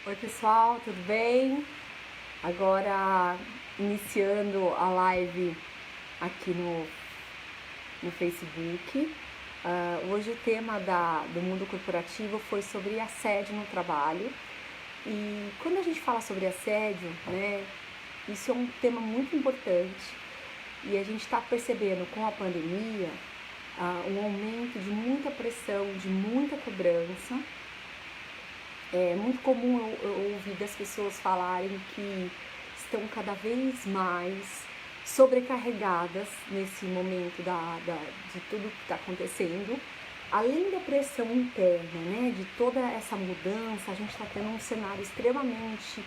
Oi pessoal, tudo bem? Agora iniciando a live aqui no Facebook. Hoje o tema do mundo corporativo foi sobre assédio no trabalho. E quando a gente fala sobre assédio, né, isso é um tema muito importante e a gente está percebendo com a pandemia um aumento de muita pressão, de muita cobrança. É muito comum eu ouvir das pessoas falarem que estão cada vez mais sobrecarregadas nesse momento de tudo que está acontecendo. Além da pressão interna, né, de toda essa mudança, a gente está tendo um cenário extremamente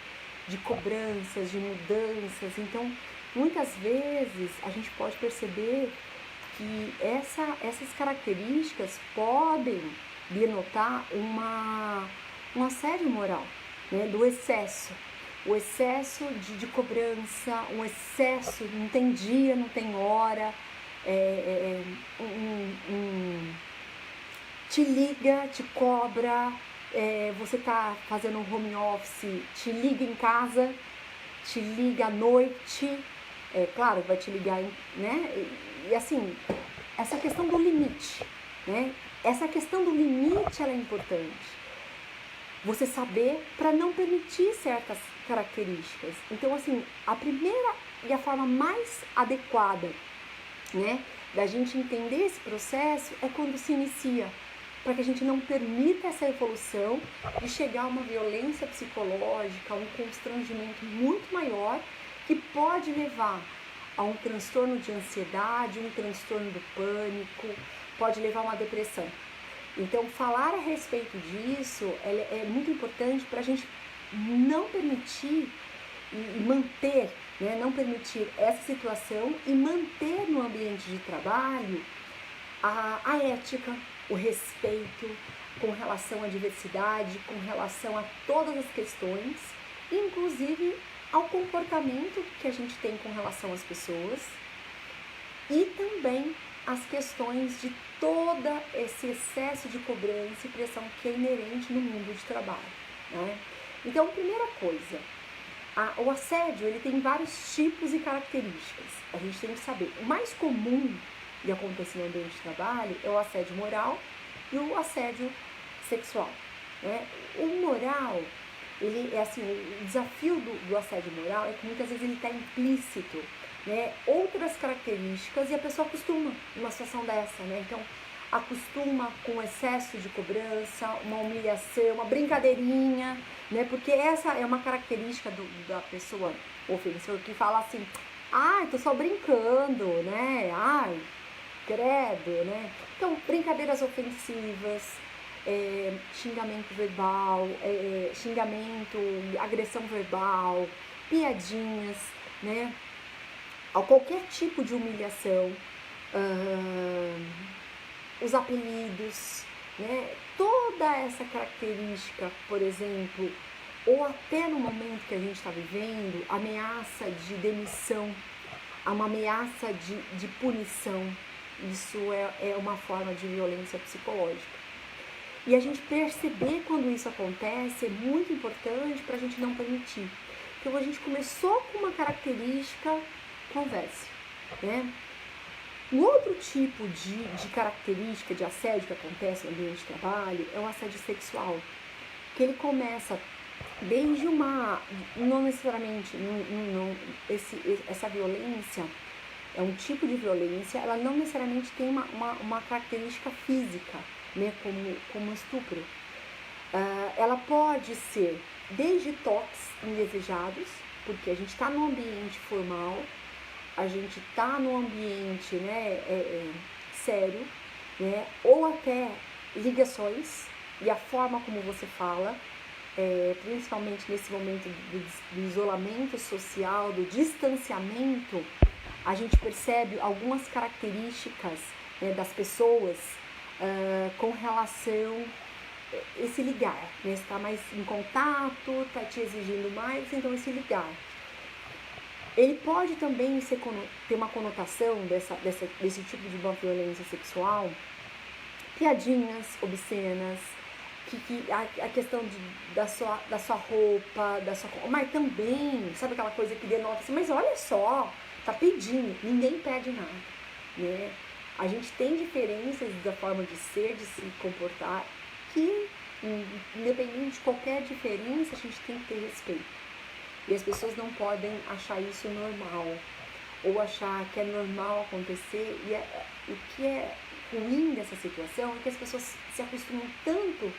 de cobranças, de mudanças. Então, muitas vezes a gente pode perceber que essas características podem denotar um assédio moral, né, do excesso. O excesso de cobrança, um excesso, não tem dia, não tem hora, te liga, te cobra, você tá fazendo um home office, te liga em casa, te liga à noite, claro, vai te ligar, né? E assim, essa questão do limite, né? Essa questão do limite ela é importante. Você saber para não permitir certas características. Então, assim, a primeira e a forma mais adequada, né, da gente entender esse processo é quando se inicia, para que a gente não permita essa evolução de chegar a uma violência psicológica, a um constrangimento muito maior que pode levar a um transtorno de ansiedade, um transtorno do pânico, pode levar a uma depressão. Então, falar a respeito disso é muito importante para a gente não permitir e manter, né, não permitir essa situação e manter no ambiente de trabalho a ética, o respeito com relação à diversidade, com relação a todas as questões, inclusive ao comportamento que a gente tem com relação às pessoas e também as questões de todo esse excesso de cobrança e pressão que é inerente no mundo de trabalho, né? Então, primeira coisa, o assédio ele tem vários tipos e características. A gente tem que saber. O mais comum de acontecer no ambiente de trabalho é o assédio moral e o assédio sexual, né? O moral, ele é assim, o desafio do assédio moral é que muitas vezes ele está implícito, né, outras características e a pessoa acostuma numa situação dessa, né? Então, acostuma com excesso de cobrança, uma humilhação, uma brincadeirinha, né? Porque essa é uma característica da pessoa ofensora que fala assim: ai, tô só brincando, né? Ai, credo, né? Então, brincadeiras ofensivas, xingamento verbal, xingamento, agressão verbal, piadinhas, né? A qualquer tipo de humilhação, os apelidos, né? Toda essa característica, por exemplo, ou até no momento que a gente está vivendo, ameaça de demissão, uma ameaça de punição, isso é uma forma de violência psicológica. E a gente perceber quando isso acontece é muito importante para a gente não permitir. Então a gente começou com uma característica, converse, né? Um outro tipo de característica de assédio que acontece no ambiente de trabalho é o assédio sexual, que ele começa desde não necessariamente, essa violência é um tipo de violência, ela não necessariamente tem uma característica física, né, como estupro. Ela pode ser desde toques indesejados, porque a gente está no ambiente formal, a gente está no ambiente, né, sério, né, ou até ligações e a forma como você fala, principalmente nesse momento do isolamento social, do distanciamento, a gente percebe algumas características, né, das pessoas com relação a esse ligar, né, está mais em contato, está te exigindo mais, então esse ligar. Ele pode também ter uma conotação desse tipo de uma violência sexual, piadinhas obscenas, a questão da sua roupa, mas também, sabe aquela coisa que denota assim, mas olha só, tá pedindo, ninguém pede nada, né? A gente tem diferenças da forma de ser, de se comportar, que independente de qualquer diferença, a gente tem que ter respeito. E as pessoas não podem achar isso normal, ou achar que é normal acontecer, o que é ruim dessa situação é que as pessoas se acostumam tanto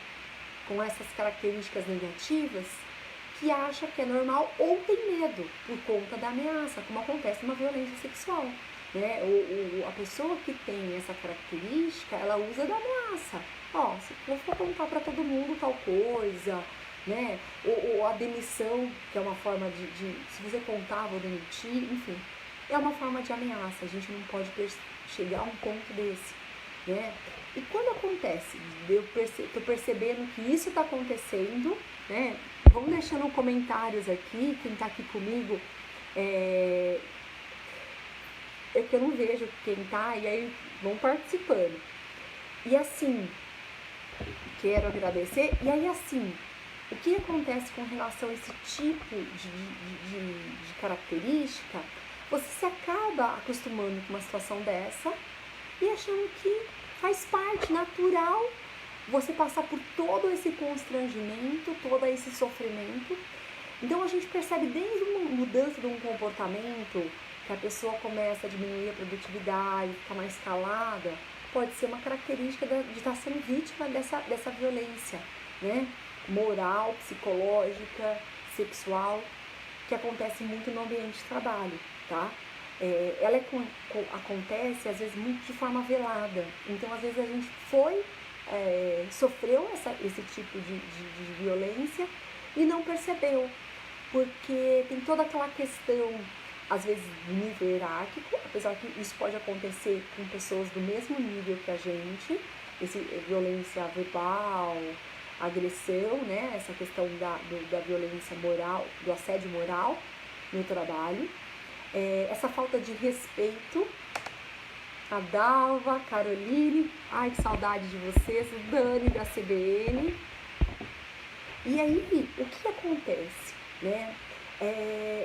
com essas características negativas que acha que é normal ou tem medo por conta da ameaça, como acontece numa violência sexual, né? A pessoa que tem essa característica, ela usa da ameaça. Se eu for contar para todo mundo tal coisa, né? Ou a demissão, que é uma forma se você contar, vou demitir, enfim. É uma forma de ameaça, a gente não pode chegar a um ponto desse, né? E quando acontece, eu tô percebendo que isso está acontecendo, né? Vão deixando comentários aqui, quem está aqui comigo, é que eu não vejo quem tá, e aí vão participando. E assim, quero agradecer, e aí assim, o que acontece com relação a esse tipo de característica? Você se acaba acostumando com uma situação dessa e achando que faz parte natural você passar por todo esse constrangimento, todo esse sofrimento. Então a gente percebe desde uma mudança de um comportamento, que a pessoa começa a diminuir a produtividade, ficar mais calada, pode ser uma característica de estar sendo vítima dessa violência, né? Moral, psicológica, sexual, que acontece muito no ambiente de trabalho, tá? Ela acontece, às vezes, muito de forma velada. Então, às vezes, a gente sofreu esse tipo de violência e não percebeu, porque tem toda aquela questão, às vezes, do nível hierárquico, apesar que isso pode acontecer com pessoas do mesmo nível que a gente, violência verbal, agressão, né? Essa questão da violência moral, do assédio moral no trabalho, essa falta de respeito. A Dalva, Caroline, ai que saudade de vocês, o Dani da CBN. E aí, o que acontece, né?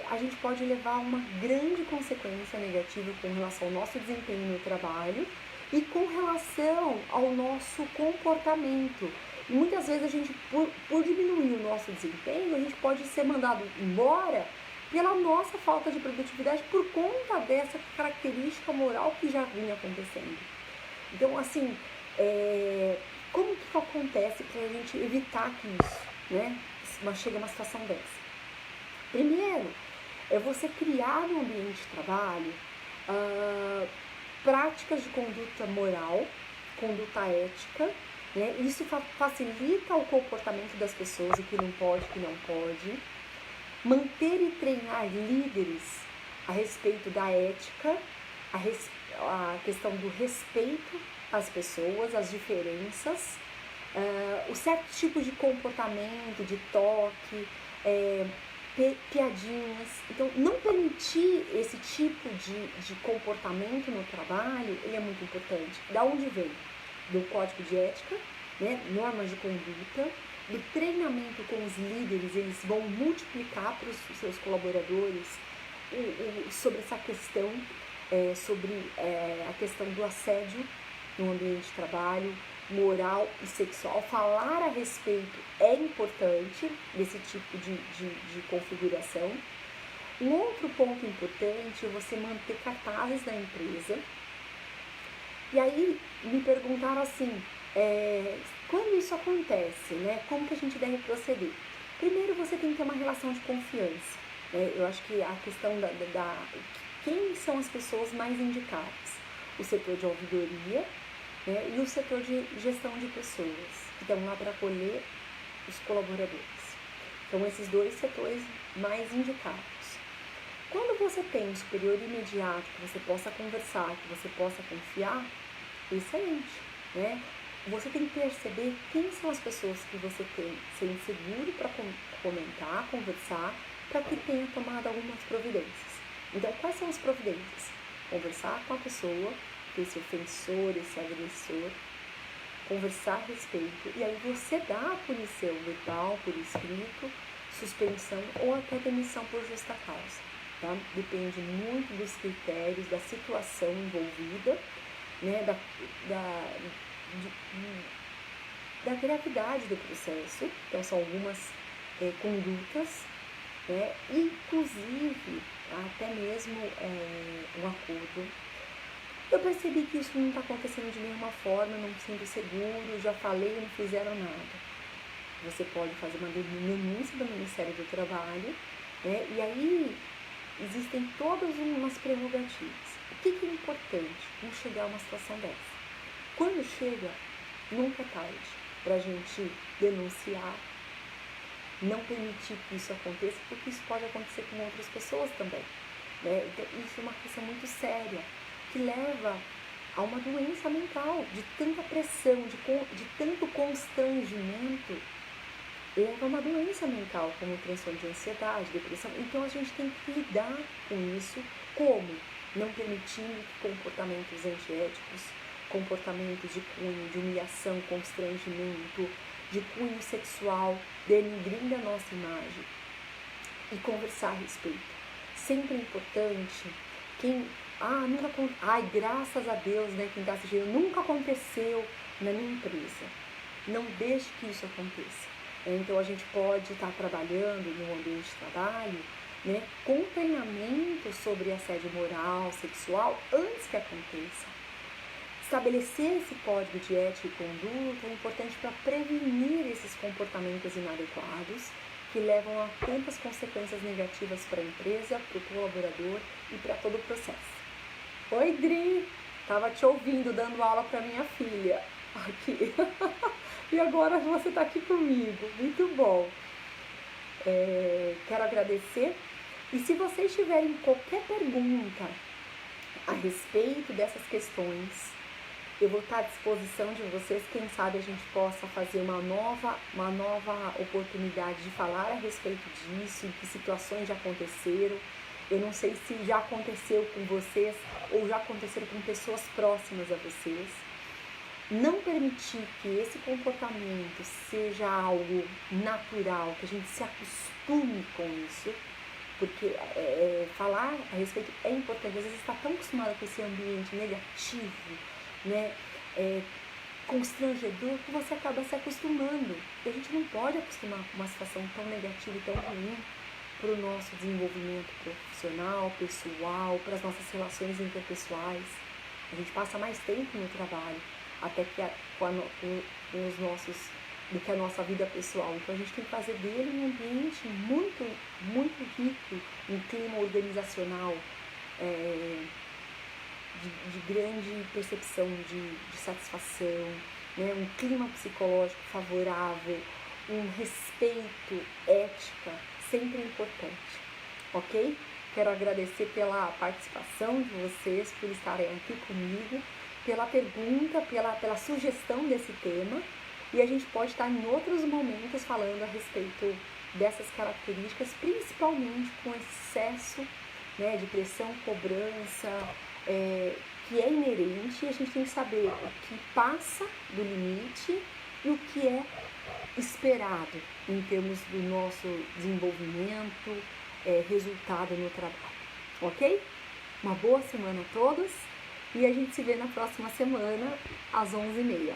A gente pode levar uma grande consequência negativa com relação ao nosso desempenho no trabalho e com relação ao nosso comportamento. E muitas vezes a gente, por diminuir o nosso desempenho, a gente pode ser mandado embora pela nossa falta de produtividade por conta dessa característica moral que já vinha acontecendo. Então, assim, como que acontece para a gente evitar que isso, né, chega a uma situação dessa? Primeiro, é você criar no ambiente de trabalho práticas de conduta moral, conduta ética, né? Isso facilita o comportamento das pessoas, o que não pode, o que não pode. Manter e treinar líderes a respeito da ética, a questão do respeito às pessoas, às diferenças, o certo tipo de comportamento, de toque, piadinhas. Então, não permitir esse tipo de comportamento no trabalho, ele é muito importante. Da onde vem? Do código de ética, né? Normas de conduta, do treinamento com os líderes, eles vão multiplicar para os seus colaboradores sobre essa questão, sobre a questão do assédio no ambiente de trabalho, moral e sexual. Falar a respeito é importante desse tipo de configuração. Um outro ponto importante é você manter cartazes da empresa. E aí me perguntaram assim, quando isso acontece, né, como que a gente deve proceder? Primeiro, você tem que ter uma relação de confiança, né? Eu acho que a questão quem são as pessoas mais indicadas? O setor de ouvidoria, né, e o setor de gestão de pessoas, que estão lá para acolher os colaboradores. Então, esses dois setores mais indicados. Quando você tem um superior imediato, que você possa conversar, que você possa confiar, excelente, né? Você tem que perceber quem são as pessoas que você tem ser seguro para comentar, conversar, para que tenha tomado algumas providências. Então, quais são as providências? Conversar com a pessoa, esse ofensor, esse agressor, conversar a respeito, e aí você dá a punição verbal, por escrito, suspensão ou até demissão por justa causa. Tá? Depende muito dos critérios, da situação envolvida, né? Da gravidade do processo. Então, são algumas condutas, né? Inclusive, até mesmo um acordo. Eu percebi que isso não está acontecendo de nenhuma forma, não me sinto seguro, já falei e não fizeram nada. Você pode fazer uma denúncia do Ministério do Trabalho, né? E aí existem todas umas prerrogativas. O que é importante não chegar a uma situação dessa? Quando chega, nunca é tarde para a gente denunciar, não permitir que isso aconteça, porque isso pode acontecer com outras pessoas também, né? Então, isso é uma questão muito séria, que leva a uma doença mental, de tanta pressão, de tanto constrangimento, leva a uma doença mental, como transtorno de ansiedade, depressão. Então a gente tem que lidar com isso, como? Não permitindo que comportamentos antiéticos, comportamentos de cunho, de humilhação, constrangimento, de cunho sexual, denigrindo a nossa imagem, e conversar a respeito. Sempre é importante, graças a Deus, né, quem está assistindo, nunca aconteceu na minha empresa. Não deixe que isso aconteça. Então a gente pode estar trabalhando no ambiente de trabalho, né, com treinamento sobre assédio moral, sexual, antes que aconteça. Estabelecer esse código de ética e conduta é importante para prevenir esses comportamentos inadequados que levam a tantas consequências negativas para a empresa, para o colaborador e para todo o processo. Oi, Dri! Estava te ouvindo, dando aula para minha filha aqui. E agora você está aqui comigo. Muito bom. Quero agradecer. E se vocês tiverem qualquer pergunta a respeito dessas questões, eu vou estar à disposição de vocês. Quem sabe a gente possa fazer uma nova oportunidade de falar a respeito disso, em que situações já aconteceram. Eu não sei se já aconteceu com vocês ou já aconteceram com pessoas próximas a vocês. Não permitir que esse comportamento seja algo natural, que a gente se acostume com isso, porque falar a respeito é importante. Às vezes está tão acostumado com esse ambiente negativo, né, constrangedor, que você acaba se acostumando. E a gente não pode acostumar com uma situação tão negativa e tão ruim para o nosso desenvolvimento profissional, pessoal, para as nossas relações interpessoais. A gente passa mais tempo no trabalho até que do que a nossa vida pessoal. Então a gente tem que fazer dele um ambiente muito, muito rico, um clima organizacional, de grande percepção de satisfação, né? Um clima psicológico favorável, um respeito, ética, sempre importante, ok? Quero agradecer pela participação de vocês, por estarem aqui comigo, pela pergunta, pela sugestão desse tema, e a gente pode estar em outros momentos falando a respeito dessas características, principalmente com excesso, né, de pressão, cobrança, que é inerente, e a gente tem que saber o que passa do limite e o que é esperado em termos do nosso desenvolvimento, resultado no trabalho, ok? Uma boa semana a todos, e a gente se vê na próxima semana às 11h30.